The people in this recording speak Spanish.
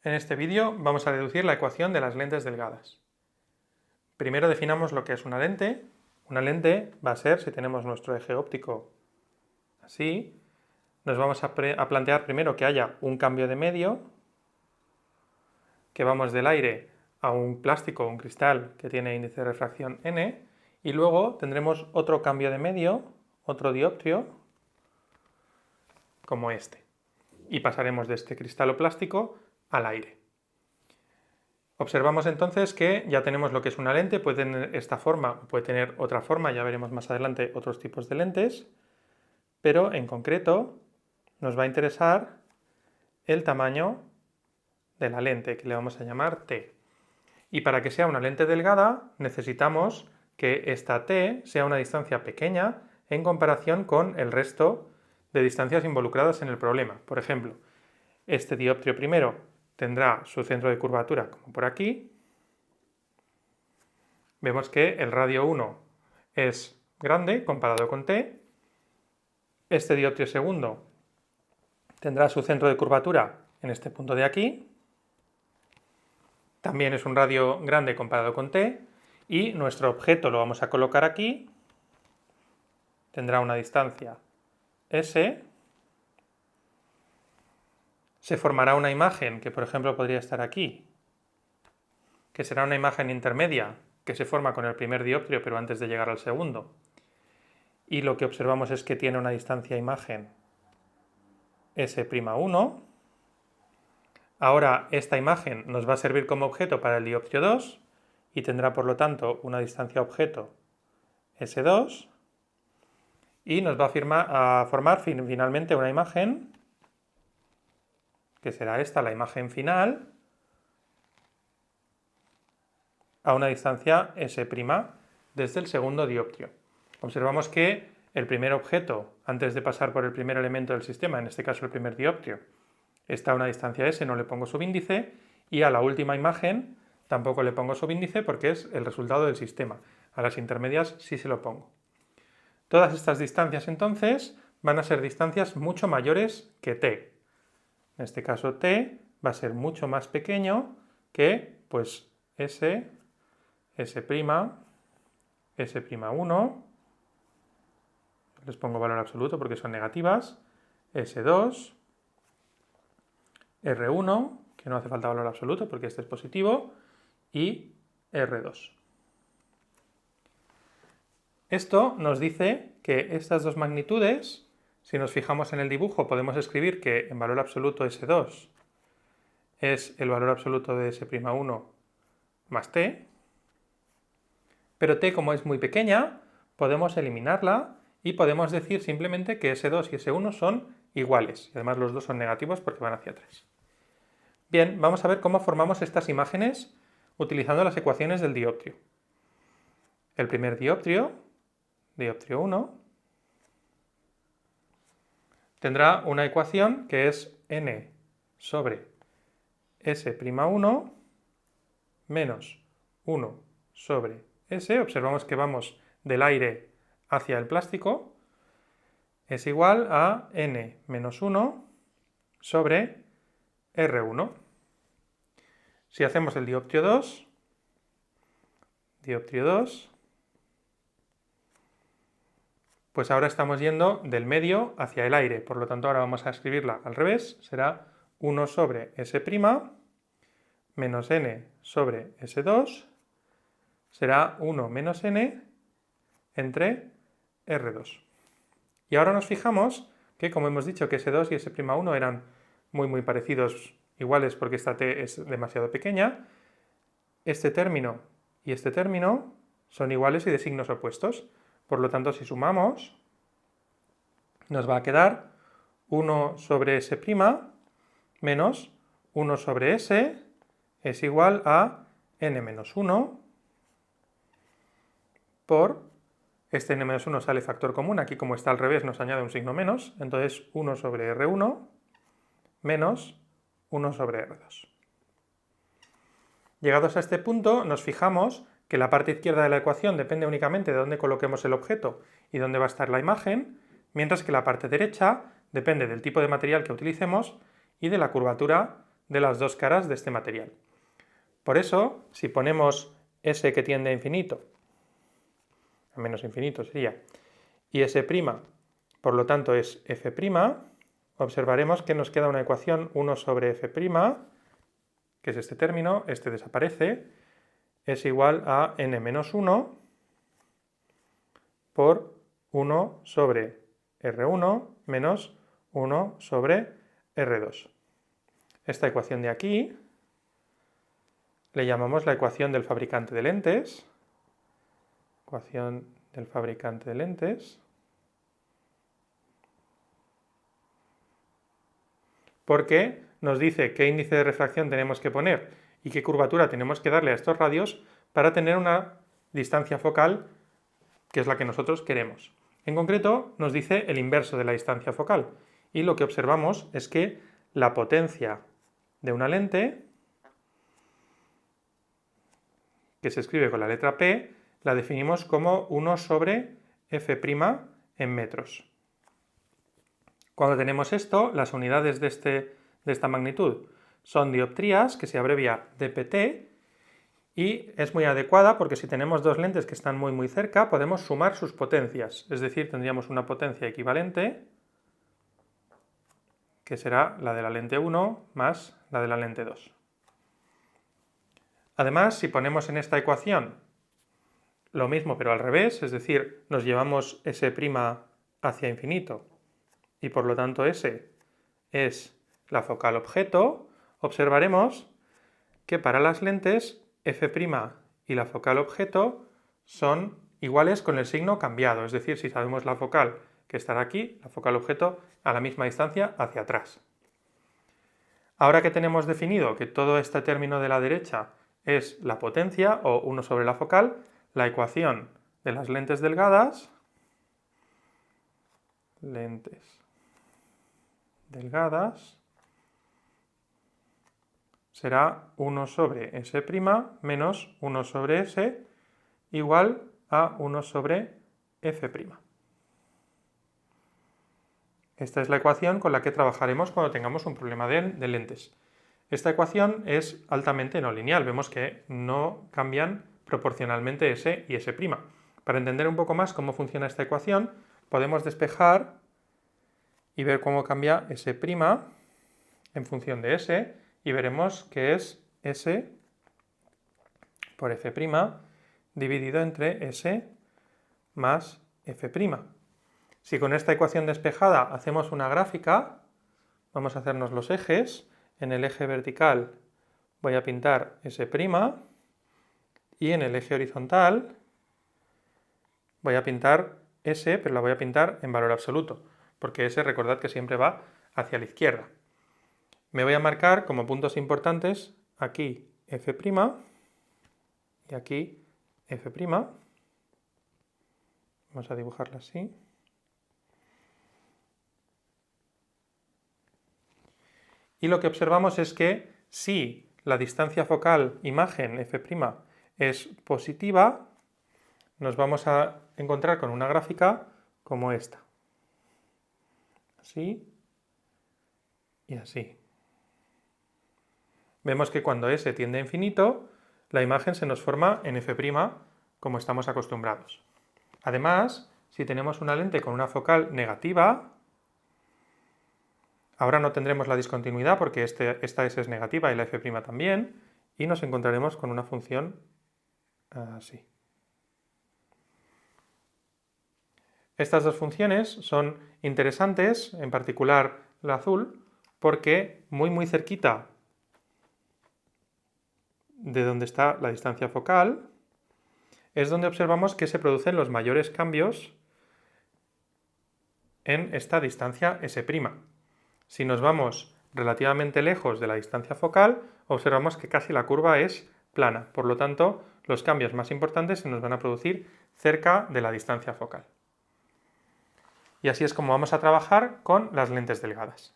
En este vídeo vamos a deducir la ecuación de las lentes delgadas. Primero definamos lo que es una lente. Una lente va a ser, si tenemos nuestro eje óptico así, nos vamos a plantear primero que haya un cambio de medio, que vamos del aire a un plástico o un cristal que tiene índice de refracción n, y luego tendremos otro cambio de medio, otro dioptrio, como este. Y pasaremos de este cristal o plástico al aire. Observamos entonces que ya tenemos lo que es una lente, puede tener esta forma o puede tener otra forma, ya veremos más adelante otros tipos de lentes, pero en concreto nos va a interesar el tamaño de la lente, que le vamos a llamar T. Y para que sea una lente delgada necesitamos que esta T sea una distancia pequeña en comparación con el resto de distancias involucradas en el problema. Por ejemplo, este dioptrio primero tendrá su centro de curvatura como por aquí. Vemos que el radio 1 es grande comparado con T. Este dioptrio segundo tendrá su centro de curvatura en este punto de aquí. También es un radio grande comparado con T. Y nuestro objeto lo vamos a colocar aquí. Tendrá una distancia S. Se formará una imagen que, por ejemplo, podría estar aquí, que será una imagen intermedia que se forma con el primer dioptrio, pero antes de llegar al segundo. Y lo que observamos es que tiene una distancia imagen S'1. Ahora esta imagen nos va a servir como objeto para el dioptrio 2 y tendrá, por lo tanto, una distancia objeto S2 y nos va a formar finalmente una imagen que será esta, la imagen final, a una distancia S' desde el segundo dioptrio. Observamos que el primer objeto, antes de pasar por el primer elemento del sistema, en este caso el primer dioptrio, está a una distancia S, no le pongo subíndice, y a la última imagen tampoco le pongo subíndice porque es el resultado del sistema. A las intermedias sí se lo pongo. Todas estas distancias entonces van a ser distancias mucho mayores que T. En este caso T va a ser mucho más pequeño que pues S, S', S'1, les pongo valor absoluto porque son negativas, S2, R1, que no hace falta valor absoluto porque este es positivo, y R2. Esto nos dice que estas dos magnitudes, si nos fijamos en el dibujo, podemos escribir que en valor absoluto S2 es el valor absoluto de S'1 más T, pero T, como es muy pequeña, podemos eliminarla y podemos decir simplemente que S2 y S1 son iguales, y además los dos son negativos porque van hacia atrás. Bien, vamos a ver cómo formamos estas imágenes utilizando las ecuaciones del dioptrio. El primer dioptrio, dioptrio 1, tendrá una ecuación que es n sobre S'1 menos 1 sobre S, observamos que vamos del aire hacia el plástico, es igual a n menos 1 sobre R1. Si hacemos el dioptrio 2, pues ahora estamos yendo del medio hacia el aire, por lo tanto ahora vamos a escribirla al revés, será 1 sobre S' menos n sobre S2, será 1 menos n entre R2. Y ahora nos fijamos que, como hemos dicho que S2 y S'1 eran muy parecidos, iguales porque esta T es demasiado pequeña, este término y este término son iguales y de signos opuestos. Por lo tanto, si sumamos, nos va a quedar 1 sobre S' menos 1 sobre S es igual a n menos 1 por, este n menos 1 sale factor común, aquí como está al revés nos añade un signo menos, entonces 1 sobre R1 menos 1 sobre R2. Llegados a este punto nos fijamos que la parte izquierda de la ecuación depende únicamente de dónde coloquemos el objeto y dónde va a estar la imagen, mientras que la parte derecha depende del tipo de material que utilicemos y de la curvatura de las dos caras de este material. Por eso, si ponemos S que tiende a infinito, a menos infinito sería, y S', por lo tanto es F', observaremos que nos queda una ecuación 1 sobre F', que es este término, este desaparece, es igual a n menos 1 por 1 sobre R1 menos 1 sobre R2. Esta ecuación de aquí le llamamos la ecuación del fabricante de lentes. Ecuación del fabricante de lentes. Porque nos dice qué índice de refracción tenemos que poner y qué curvatura tenemos que darle a estos radios para tener una distancia focal que es la que nosotros queremos. En concreto, nos dice el inverso de la distancia focal. Y lo que observamos es que la potencia de una lente, que se escribe con la letra P, la definimos como 1 sobre F' en metros. Cuando tenemos esto, las unidades de esta magnitud son dioptrías, que se abrevia dpt, y es muy adecuada porque si tenemos dos lentes que están muy cerca, podemos sumar sus potencias, es decir, tendríamos una potencia equivalente, que será la de la lente 1 más la de la lente 2. Además, si ponemos en esta ecuación lo mismo pero al revés, es decir, nos llevamos S' hacia infinito y por lo tanto S es la focal objeto, observaremos que para las lentes F' y la focal objeto son iguales con el signo cambiado, es decir, si sabemos la focal que estará aquí, la focal objeto a la misma distancia hacia atrás. Ahora que tenemos definido que todo este término de la derecha es la potencia o 1 sobre la focal, la ecuación de las lentes delgadas será 1 sobre S' menos 1 sobre S igual a 1 sobre F'. Esta es la ecuación con la que trabajaremos cuando tengamos un problema de lentes. Esta ecuación es altamente no lineal, vemos que no cambian proporcionalmente S y S'. Para entender un poco más cómo funciona esta ecuación, podemos despejar y ver cómo cambia S' en función de S, y veremos que es S por F' dividido entre S más F'. Si con esta ecuación despejada hacemos una gráfica, vamos a hacernos los ejes. En el eje vertical voy a pintar S' y en el eje horizontal voy a pintar S, pero la voy a pintar en valor absoluto, porque S, recordad que siempre va hacia la izquierda. Me voy a marcar como puntos importantes aquí F' y aquí F'. Vamos a dibujarla así. Y lo que observamos es que si la distancia focal imagen F' es positiva, nos vamos a encontrar con una gráfica como esta. Así y así. Vemos que cuando S tiende a infinito, la imagen se nos forma en F' como estamos acostumbrados. Además, si tenemos una lente con una focal negativa, ahora no tendremos la discontinuidad porque esta S es negativa y la F' también, y nos encontraremos con una función así. Estas dos funciones son interesantes, en particular la azul, porque muy cerquita de donde está la distancia focal es donde observamos que se producen los mayores cambios en esta distancia S'. Si nos vamos relativamente lejos de la distancia focal, observamos que casi la curva es plana. Por lo tanto, los cambios más importantes se nos van a producir cerca de la distancia focal. Y así es como vamos a trabajar con las lentes delgadas.